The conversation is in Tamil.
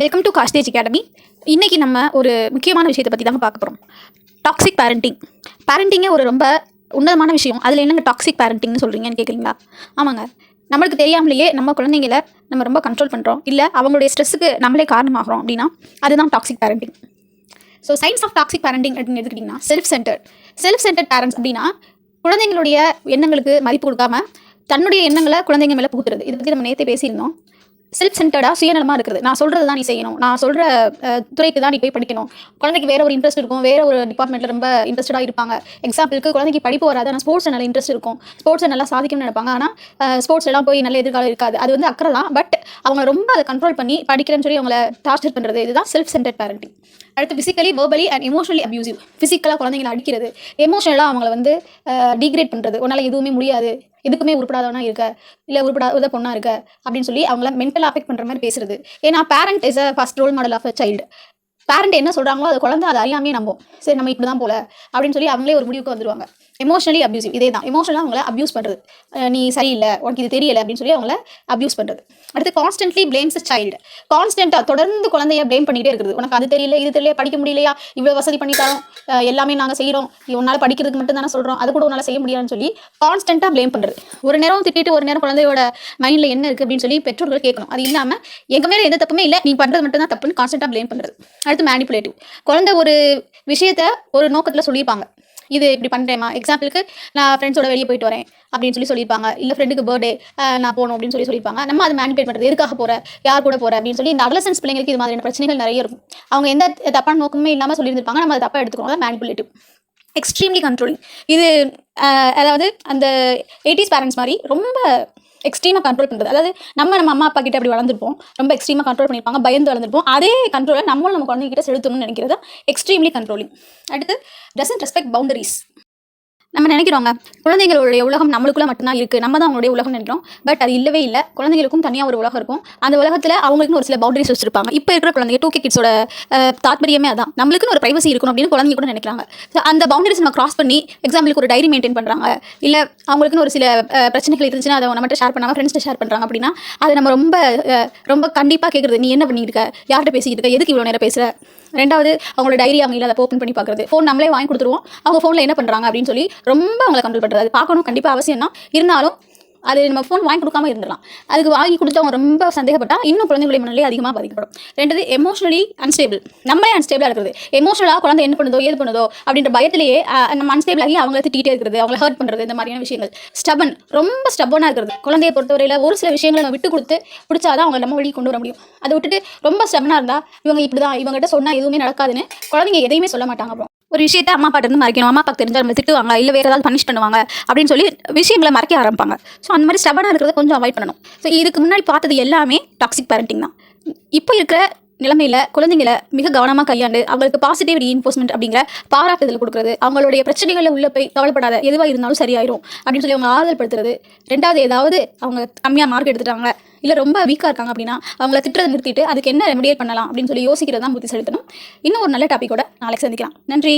Welcome to காஸ்டேஜ் academy. இன்றைக்கி நம்ம ஒரு முக்கியமான விஷயத்தை பற்றி தாங்க பார்க்க போகிறோம். Toxic parenting. பேரண்டிங்கே ஒரு ரொம்ப உன்னதமான விஷயம். அதில் என்னங்க டாக்ஸிக் பேரண்டிங்னு சொல்கிறீங்கன்னு கேட்குறீங்களா? ஆமாங்க, நம்மளுக்கு தெரியாமலேயே நம்ம குழந்தைங்கள நம்ம ரொம்ப கண்ட்ரோல் பண்ணுறோம், இல்லை அவங்களுடைய ஸ்ட்ரெஸ்ஸுக்கு நம்மளே காரணமாகிறோம் அப்படின்னா அதுதான் toxic parenting. So science of toxic parenting அப்படின்னு எடுத்துக்கிட்டிங்கன்னா செல்ஃப் சென்டர்ட் பேரண்ட்ஸ் அப்படின்னா குழந்தைங்களுடைய எண்ணங்களுக்கு மதிப்பு கொடுக்காம தன்னுடைய எண்ணங்களை குழந்தைங்க மேலே புகுத்துறது. இதை பற்றி நம்ம நேற்றே பேசியிருந்தோம். செல்ஃப் சென்டர்டாக சுயநலமாக இருக்கிறது. நான் சொல்கிறது தான் நீ செய்யணும், நான் சொல்கிற துறைக்கு தான் நீ போய் படிக்கணும். குழந்தைக்கு வேறு ஒரு இன்ட்ரெஸ்ட் இருக்கும், வேறு ஒரு டிபார்ட்மெண்ட்டில் ரொம்ப இன்ட்ரெஸ்டாக இருப்பாங்க. எக்ஸாம்பிளுக்கு குழந்தைக்கு படிப்பு வராது, ஆனால் ஸ்போர்ட்ஸ் நல்ல இன்ட்ரெஸ்ட் இருக்கும், ஸ்போர்ட்ஸை நல்லா சாதிக்கணும்னு நினைப்பாங்க. ஆனால் ஸ்போர்ட்ஸ் எல்லாம் போய் நல்ல எதிர்காலம் இருக்காது. அது வந்து அக்கறை தான், பட் அவங்க ரொம்ப அதை கண்ட்ரோல் பண்ணி படிக்கிறேன்னு சொல்லி அவங்கள டார்ச்சர் பண்ணுறது. இதுதான் செல்ஃப் சென்டர்ட் பேரண்டிங். அடுத்து physically, verbally and emotionally abusive. ஃபிசிக்கலாக குழந்தைங்களை அடிக்கிறது, எமோஷனலாக அவங்கள வந்து டிகிரேட் பண்ணுறது. உன்னால் எதுவுமே முடியாது, எதுக்குமே உருப்படாதவனா இருக்க, இல்லை உருப்படாத பொண்ணாக இருக்க அப்படின்னு சொல்லி அவங்கள மென்டலாக அஃபெக்ட் பண்ணுற மாதிரி பேசுறது. ஏன்னா parent is a first role model of a child. Parent என்ன சொல்கிறாங்களோ அது குழந்தை அதை அறியாமே நம்பும். சரி, நம்ம இப்படி தான் போல அப்படின்னு சொல்லி அவங்களே ஒரு முடிவுக்கு வந்துடுவாங்க. எமோஷனலி அப்யூசிவ் இதே தான். எமோஷனலாக அவங்கள அப்யூஸ் பண்ணுறது. நீ சரியில்லை, உனக்கு இது தெரியலை அப்படின்னு சொல்லி அவங்கள அப்யூஸ் பண்ணுறது. அடுத்து கான்ஸ்டன்ட்லி பிளேம்ஸ் அ சைல்டு. கான்ஸ்டன்ட்டாக தொடர்ந்து குழந்தைய பிளேம் பண்ணிகிட்டே இருக்குது. உனக்கு அது தெரியல, இது தெரியல, படிக்க முடியலையா, இவ்வளோ வசதி பண்ணித்தாரோம், எல்லாமே நாங்கள் செய்கிறோம், உன்னால் படிக்கிறதுக்கு மட்டும் தானே சொல்கிறோம், அது கூட உன்னால் செய்ய முடியாதுன்னு சொல்லி கான்ஸ்டன்ட்டாக பிளேம் பண்ணுறது. ஒரு நேரம் திட்டிட்டு ஒரு நேரம் குழந்தையோட மைண்டில் என்ன இருக்குது அப்படின்னு சொல்லி பெற்றோர்கள் கேட்கணும். அது இல்லாமல் எங்கள் மேலே எந்த தப்புமே இல்லை, நீ பண்ணுறது மட்டும் தான் தப்புன்னு கான்ஸ்டன்ட்டாக பிளேம் பண்ணுறது. அடுத்து மேனிப்புலேட்டிவ். குழந்தை ஒரு விஷயத்தை ஒரு நோக்கத்தில் சொல்லியிருப்பாங்க, இது இப்படி பண்ணுறேம்மா. எக்ஸாம்பிளுக்கு நான் ஃப்ரெண்ட்ஸோட வெளியே போயிட்டு வரேன் அப்படின்னு சொல்லியிருப்பாங்க, இல்லை ஃப்ரெண்டுக்கு பர்த்டே நான் போகணும் அப்படின்னு சொல்லியிருப்பாங்க. நம்ம அதை மேனிபுலேட் பண்ணுறது, எதுக்காக போகிற, யார் கூட போகிற அப்படின்னு சொல்லி. இந்த அடலசன்ஸ் பிள்ளைங்களுக்கு இது மாதிரியான பிரச்சனைகள் நிறைய இருக்கும். அவங்க எந்த தப்பான நோக்கமே இல்லாமல் சொல்லியிருந்திருப்பாங்க, நம்ம அதை தப்பாக எடுத்துக்கணும். அதான் மேனிபுலேட்டிவ். Extremely controlling. இது அதாவது அந்த 80s பேரண்ட்ஸ் மாதிரி ரொம்ப எக்ஸ்ட்ரீமாக கண்ட்ரோல் பண்ணுறது. அதாவது நம்ம அம்மா அப்பா கிட்ட அப்படி வளர்ந்துருப்போம், ரொம்ப எக்ஸ்ட்ரீமாக கண்ட்ரோல் பண்ணியிருப்பாங்க, பயந்து வளர்ந்துருப்போம். அதே கண்ட்ரோலை நம்ம குழந்தைகிட்ட செலுத்தணும்னு நினைக்கிறது எக்ஸ்ட்ரீம்லி கண்ட்ரோலிங். அடுத்து டசன்ட் ரெஸ்பெக்ட் பவுண்டரிஸ். நம்ம நினைக்கிறோங்க குழந்தைங்களுடைய உலகம் நம்மளுக்குள்ள மட்டும்தான் இருக்குது, நம்ம தான் அவங்களுடைய உலகம் நினைக்கிறோம். பட் அது இல்லவே இல்லை. குழந்தைகளுக்கும் தனியாக ஒரு உலகம் இருக்கும். அந்த உலகத்தில் அவங்களுக்குன்னு ஒரு சில பவுண்டரிஸ் வச்சுருப்பாங்க. இப்போ இருக்கிற குழந்தைங்க 2K கிட்ஸோட தாத்பரியமே அதான். நம்மளுக்குன்னு ஒரு ப்ரைவசி இருக்கணும் அப்படின்னு குழந்தைங்க கூட நினைக்கிறாங்க. ஸோ அந்த பவுண்டரிஸ் நம்ம கிராஸ் பண்ணி எக்ஸாம்பிளுக்கு ஒரு டைரி மெயின்டைன் பண்ணுறாங்க, இல்லை அவங்களுக்குன்னு ஒரு சில பிரச்சனைகள் இருந்துச்சுன்னா அதை நம்மகிட்ட ஷேர் பண்ணாமல் ஃப்ரெண்ட்ஸ்ட்டு ஷேர் பண்ணுறாங்க அப்படின்னா அதை நம்ம ரொம்ப கண்டிப்பாக கேட்குறது. நீ என்ன பண்ணியிருக்க, யார்கிட்ட பேசிக்கிட்டு இருக்க, எதுக்கு இவ்வளோ நேரம் பேசுகிற. ரெண்டாவது அவங்களோட டைரி அவங்க இல்லை, அதை ஓப்பன் பண்ணி பார்க்குறது. ஃபோன் நம்மளே வாங்கி கொடுத்துருவோம், அவங்க ஃபோனில் என்ன பண்ணுறாங்க அப்படின்னு சொல்லி ரொம்ப அவங்களை கண்ட்ரோல் பண்ணுறது. அது பார்க்கணும் கண்டிப்பாக அவசியம் தான். இருந்தாலும் அது நம்ம ஃபோன் வாங்கி கொடுக்காம இருந்துடலாம். அதுக்கு வாங்கி கொடுத்து அவங்க ரொம்ப சந்தேகப்பட்டால் இன்னும் குழந்தைகளுடைய மனநிலை அதிகமாக பாதிக்கப்படும். ரெண்டாவது எமோஷனலி அன்ஸ்டேபிள். நம்மளே அன்ஸ்டேபிளாக இருக்கிறது. எமோஷனலாக குழந்தை என்ன பண்ணுதோ ஏது பண்ணுதோ அப்படின்ற பயத்திலேயே நம்ம அன்ஸ்டேபிள் ஆகி அவங்களை திட்டிகிட்டே இருக்கிறது, அவங்களை ஹர்ட் பண்ணுறது, இந்த மாதிரியான விஷயங்கள். ஸ்டபன், ரொம்ப ஸ்டபனாக இருக்கிறது. குழந்தையை பொறுத்தவரையில் ஒரு சில விஷயங்களை நம்ம விட்டு கொடுத்து பிடிச்சாதான் அவங்க நம்ம வழி கொண்டு வர முடியும். அதை விட்டுட்டு ரொம்ப ஸ்டபனாக இருந்தால் இவங்க இப்படி தான், இவங்ககிட்ட சொன்னால் எதுவுமே நடக்காதுன்னு குழந்தைங்க எதையுமே சொல்ல மாட்டாங்க. அப்புறம் ஒரு விஷயத்தை அம்மா அப்பாட்ட இருந்து மறைக்கணும், அம்மா அப்பாக்கு தெரிஞ்சால் நம்ம திட்டுவாங்க, இல்லை வேறு ஏதாவது பனிஷ் பண்ணுவாங்க அப்படின்னு சொல்லி விஷயங்களை மறைக்க ஆரம்பிப்பாங்க. ஸோ அந்த மாதிரி ஸ்டபனாக இருக்கிறத கொஞ்சம் அவாய்ட் பண்ணணும். ஸோ இதுக்கு முன்னாடி பார்த்தது எல்லாமே டாக்ஸிக் பேரண்டிங் தான். இப்போ இருக்கிற நிலைமையில் குழந்தைங்களை மிக கவனமாக கையாண்டு அவங்களுக்கு பாசிட்டிவ் ரீஇன்ஃபோர்ஸ்மெண்ட் அப்படிங்கிற பாராட்டுதல் கொடுக்குறது, அவங்களுடைய பிரச்சனைகளில் உள்ள போய் கவலைப்படாத, எதுவாக இருந்தாலும் சரியாயிரும் அப்படின்னு சொல்லி அவங்க ஆறுதல் படுத்துறது. ரெண்டாவது, ஏதாவது அவங்க கம்மியாக மார்க் எடுத்துட்டாங்க, இல்லை ரொம்ப வீக்காக இருக்காங்க அப்படின்னா அவங்கள திட்டுறதை நிறுத்திட்டு அதுக்கு என்ன ரெமடியேட் பண்ணலாம் அப்படின்னு சொல்லி யோசிக்கிறது தான் புத்தி செலுத்தணும். இன்னும் ஒரு நல்ல டாப்பிக்கோட நாளைக்கு சந்திக்கலாம். நன்றி.